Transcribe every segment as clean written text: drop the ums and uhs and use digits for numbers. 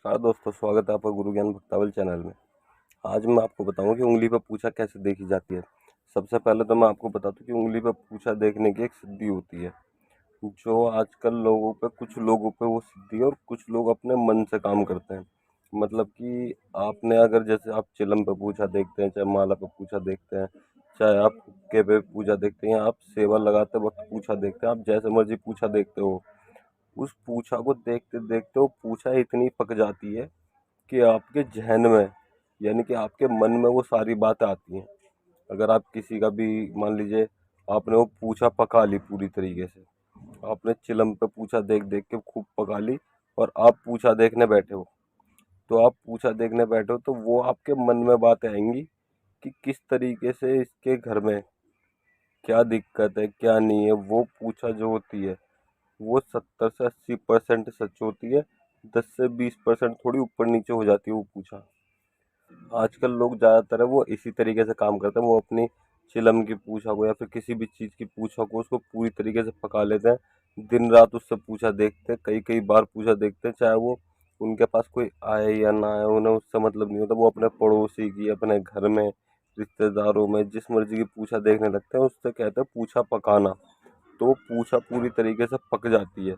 नमस्कार दोस्तों, स्वागत है आपका गुरु ज्ञान भक्तावल चैनल में। आज मैं आपको बताऊंगा कि उंगली पर पूछा कैसे देखी जाती है। सबसे पहले तो मैं आपको बता दूं कि उंगली पर पूछा देखने की एक सिद्धि होती है, जो आजकल लोगों पे कुछ लोगों पे वो सिद्धि है और कुछ लोग अपने मन से काम करते हैं। मतलब कि आपने अगर जैसे आप चिलम पे पूछा देखते हैं, चाहे माला पे पूछा देखते हैं, चाहे आप हुक्के पे पूछा देखते हैं, आप सेवा लगाते वक्त पूछा देखते हैं, आप जैसे मर्जी पूछा देखते हो। उस पूछा को देखते देखते वो पूछा इतनी पक जाती है कि आपके जहन में, यानी कि आपके मन में वो सारी बातें आती हैं। अगर आप किसी का भी मान लीजिए, आपने वो पूछा पका ली पूरी तरीके से, आपने चिलम पे पूछा देख देख के खूब पका ली और आप पूछा देखने बैठे हो, तो आप पूछा देखने बैठे हो तो वो आपके मन में बातें आएंगी कि किस तरीके से इसके घर में क्या दिक्कत है क्या नहीं है। वो पूछा जो होती है वो 70 से 80% सच होती है, 10 से 20% थोड़ी ऊपर नीचे हो जाती है वो पूछा। आजकल लोग ज़्यादातर है वो इसी तरीके से काम करते हैं, वो अपनी चिलम की पूछा को या फिर किसी भी चीज़ की पूछा को उसको पूरी तरीके से पका लेते हैं। दिन रात उससे पूछा देखते हैं, कई कई बार पूछा देखते हैं, चाहे वो उनके पास कोई आए या ना आए, उन्हें उससे मतलब नहीं होता। वो अपने पड़ोसी की, अपने घर में, रिश्तेदारों में जिस मर्जी की पूछा देखने लगते हैं, उससे कहते हैं पूछा पकाना। तो वो पूछा पूरी तरीके से पक जाती है,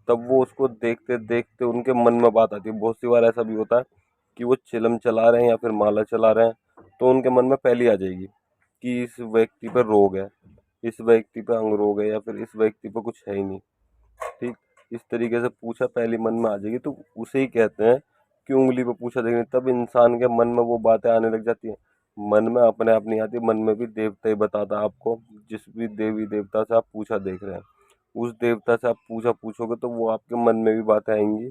तब वो उसको देखते देखते उनके मन में बात आती है। बहुत सी बार ऐसा भी होता है कि वो चिलम चला रहे हैं या फिर माला चला रहे हैं, तो उनके मन में पहली आ जाएगी कि इस व्यक्ति पर रोग है, इस व्यक्ति पे अंग रोग है, या फिर इस व्यक्ति पे कुछ है ही नहीं। ठीक, इस तरीके से पूछा पहली मन में आ जाएगी, तो उसे ही कहते हैं कि उंगली पे पूछा देखने। तब इंसान के मन में वो बातें आने लग जाती हैं। मन में अपने आप नहीं आती, मन में भी देवता ही बताता है आपको। जिस भी देवी देवता से आप पूछा देख रहे हैं, उस देवता से आप पूछा पूछोगे तो वो आपके मन में भी बातें आएंगी,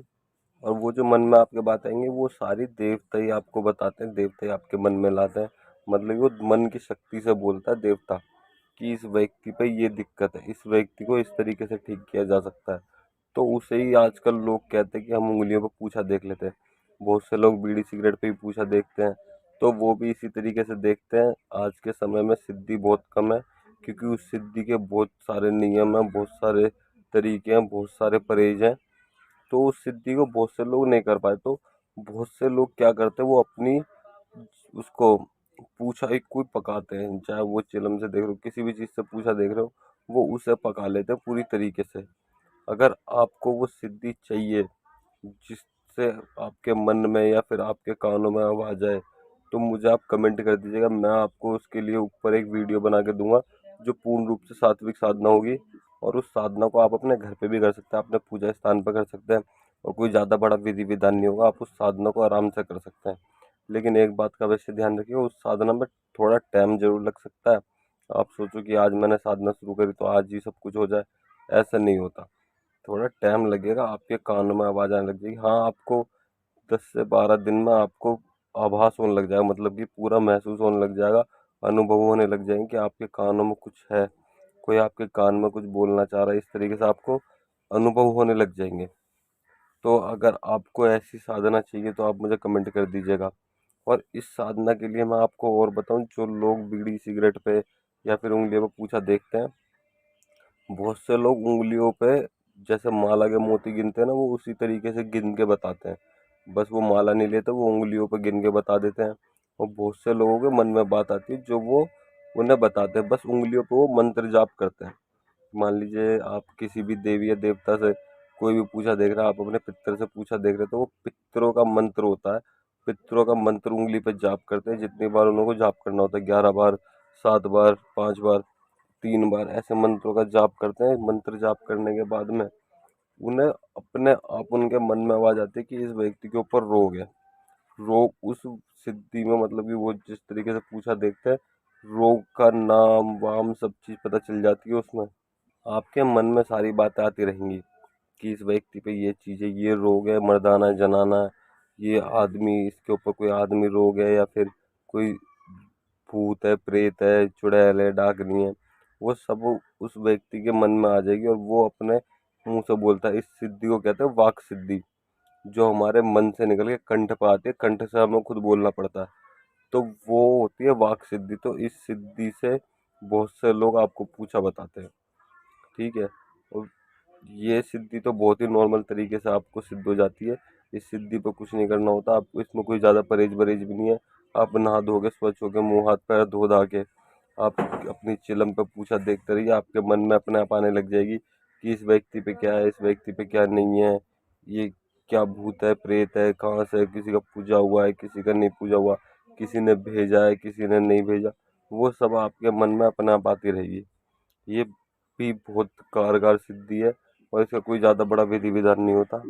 और वो जो मन में आपके बात आएंगी वो सारी देवता ही आपको बताते हैं, देवता ही आपके मन में लाते हैं। मतलब वो मन की शक्ति से बोलता है देवता कि इस व्यक्ति पे ये दिक्कत है, इस व्यक्ति को इस तरीके से ठीक किया जा सकता है। तो उसे ही आजकल लोग कहते हैं कि हम उंगलियों पर पूछा देख लेते हैं। बहुत से लोग बीड़ी सिगरेट पे भी पूछा देखते हैं, तो वो भी इसी तरीके से देखते हैं। आज के समय में सिद्धि बहुत कम है, क्योंकि उस सिद्धि के बहुत सारे नियम हैं, बहुत सारे तरीके हैं, बहुत सारे परहेज हैं। तो उस सिद्धि को बहुत से लोग नहीं कर पाए, तो बहुत से लोग क्या करते हैं, वो अपनी उसको पूछा एक कोई पकाते हैं, चाहे वो चिलम से देख रहे हो, किसी भी चीज़ से पूछा देख रहे हो, वो उसे पका लेते हैं पूरी तरीके से। अगर आपको वो सिद्धि चाहिए जिससे आपके मन में या फिर आपके कानों में आवाज आए, तो मुझे आप कमेंट कर दीजिएगा। मैं आपको उसके लिए ऊपर एक वीडियो बना के दूंगा, जो पूर्ण रूप से सात्विक साधना होगी। और उस साधना को आप अपने घर पे भी कर सकते हैं, अपने पूजा स्थान पर कर सकते हैं, और कोई ज़्यादा बड़ा विधि विधान नहीं होगा, आप उस साधना को आराम से कर सकते हैं। लेकिन एक बात का वैसे ध्यान रखिए, उस साधना में थोड़ा टाइम जरूर लग सकता है। आप सोचो कि आज मैंने साधना शुरू करी तो आज ही सब कुछ हो जाए, ऐसा नहीं होता। थोड़ा टाइम लगेगा, आपके कानों में आवाज़ आने लग जाएगी। हाँ, आपको 10 से 12 दिन में आपको आभास होने लग जाएगा, मतलब कि पूरा महसूस होने लग जाएगा, अनुभव होने लग जाएंगे कि आपके कानों में कुछ है, कोई आपके कान में कुछ बोलना चाह रहा है। इस तरीके से आपको अनुभव होने लग जाएंगे। तो अगर आपको ऐसी साधना चाहिए तो आप मुझे कमेंट कर दीजिएगा। और इस साधना के लिए मैं आपको और बताऊं, जो लोग बीड़ी सिगरेट पे या फिर उंगलियों पे पूछा देखते हैं, बहुत से लोग उंगलियों पे जैसे माला के मोती गिनते हैं ना, वो उसी तरीके से गिन के बताते हैं। बस वो माला नहीं लेते, वो उंगलियों पे गिन के बता देते हैं। और बहुत से लोगों के मन में बात आती है जो वो उन्हें बताते हैं, बस उंगलियों पे वो मंत्र जाप करते हैं। मान लीजिए आप किसी भी देवी या देवता से कोई भी पूछा देख रहे हैं, आप अपने पितर से पूछा देख रहे हैं, तो वो पितरों का मंत्र होता है। पितरों का मंत्र उंगली पे जाप करते हैं, जितनी बार उनको जाप करना होता है, 11 बार, 7 बार, 5 बार, 3 बार, ऐसे मंत्रों का जाप करते हैं। मंत्र जाप करने के बाद में उन्हें अपने आप उनके मन में आवाज आती है कि इस व्यक्ति के ऊपर रोग है। रोग उस सिद्धि में, मतलब कि वो जिस तरीके से पूछा देखते हैं, रोग का नाम वाम सब चीज पता चल जाती है उसमें। आपके मन में सारी बातें आती रहेंगी कि इस व्यक्ति पे ये चीज़ है, ये रोग है, मर्दाना है, जनाना है, ये आदमी, इसके ऊपर कोई आदमी रोग है, या फिर कोई भूत है, प्रेत है, चुड़ैल है, डाकनी है। वो सब उस व्यक्ति के मन में आ जाएगी, और वो अपने मुंह से बोलता है। इस सिद्धि को कहते हैं वाक सिद्धि, जो हमारे मन से निकल के कंठ पर आती है, कंठ से हमें खुद बोलना पड़ता है, तो वो होती है वाक सिद्धि। तो इस सिद्धि से बहुत से लोग आपको पूछा बताते हैं। ठीक है, और ये सिद्धि तो बहुत ही नॉर्मल तरीके से आपको सिद्ध हो जाती है। इस सिद्धि पर कुछ नहीं करना होता आपको, इसमें कोई ज़्यादा परहेज वरहेज भी नहीं है। आप नहा धोके स्वच्छ होके मुँह हाथ पैर धो धा के आप अपनी चिलम पे पूछा देखते रहिए, आपके मन में अपने आप आने लग जाएगी कि इस व्यक्ति पे क्या है, इस व्यक्ति पे क्या नहीं है, ये क्या भूत है प्रेत है, कहाँ से किसी का पूजा हुआ है, किसी का नहीं पूजा हुआ, किसी ने भेजा है, किसी ने नहीं भेजा, वो सब आपके मन में अपने आप आती रहेगी। ये भी बहुत कारगर सिद्धि है और इसका कोई ज़्यादा बड़ा विधि विधान नहीं होता।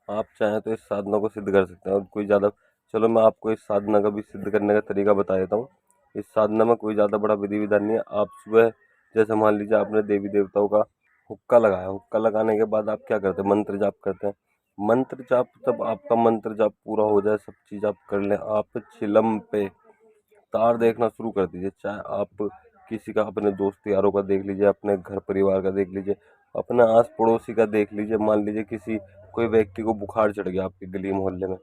आप चाहें तो इस साधना को सिद्ध कर सकते हैं, और कोई ज़्यादा, चलो मैं आपको इस साधना का भी सिद्ध करने का तरीका बता देता हूँ। इस साधना में कोई ज़्यादा बड़ा विधि विधान नहीं है। आप सुबह, जैसे मान लीजिए आपने देवी देवताओं का हुक्का लगाया, हुक्का लगाने के बाद आप क्या करते हैं, मंत्र जाप करते हैं। मंत्र जाप, जब आपका मंत्र जाप पूरा हो जाए, सब चीज़ आप कर लें, आप चिलम पे तार देखना शुरू कर दीजिए। चाहे आप किसी का, अपने दोस्त यारों का देख लीजिए, अपने घर परिवार का देख लीजिए, अपने आस पड़ोसी का देख लीजिए। मान लीजिए किसी, कोई व्यक्ति को बुखार चढ़ गया आपके गली मोहल्ले में,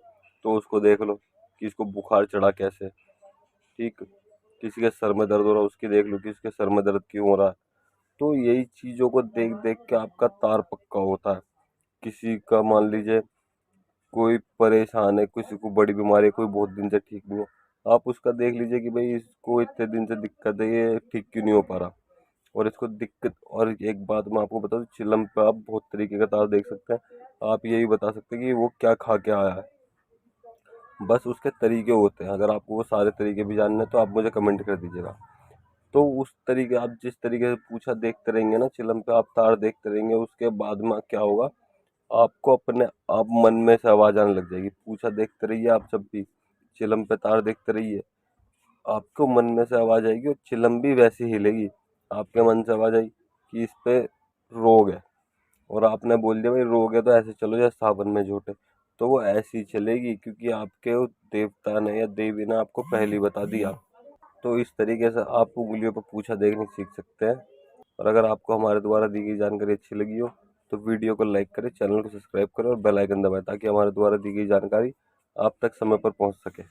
तो उसको देख लो कि इसको बुखार चढ़ा कैसे। ठीक, किसी के सर में दर्द हो रहा है, उसकी देख लो कि इसके सर में दर्द क्यों हो रहा है। तो यही चीज़ों को देख देख के आपका तार पक्का होता है। किसी का मान लीजिए कोई परेशान है, किसी को बड़ी बीमारी है, कोई बहुत दिन से ठीक नहीं है, आप उसका देख लीजिए कि भाई इसको इतने दिन से दिक्कत है, ये ठीक क्यों नहीं हो पा रहा, और इसको दिक्कत। और एक बात मैं आपको बता दूं, चिलम पे आप बहुत तरीके का तार देख सकते हैं। आप यही बता सकते हैं कि वो क्या खा के आया है, बस उसके तरीके होते हैं। अगर आपको वो सारे तरीके भी जानने हैं तो आप मुझे कमेंट कर दीजिएगा। तो उस तरीके, आप जिस तरीके से पूछा देखते रहेंगे ना, चिलम पे आप तार देखते रहेंगे, उसके बाद में क्या होगा, आपको अपने आप मन में से आवाज आने लग जाएगी। पूछा देखते रहिए आप, जब भी चिलम पे तार देखते रहिए, आपको मन में से आवाज आएगी और चिलम भी वैसी हिलेगी। आपके मन से आवाज आई कि इस पे रोग है, और आपने बोल दिया भाई रोग है तो ऐसे चलो जैसे सावन में झूठे, तो वो ऐसी ही चलेगी, क्योंकि आपके वो देवता ने या देवी ने आपको पहले ही बता दिया। तो इस तरीके से आप उंगलियों पर पूछा देखने सीख सकते हैं। और अगर आपको हमारे द्वारा दी गई जानकारी अच्छी लगी हो तो वीडियो को लाइक करें, चैनल को सब्सक्राइब करें और बेल आइकन दबाएं, ताकि हमारे द्वारा दी गई जानकारी आप तक समय पर पहुंच सके।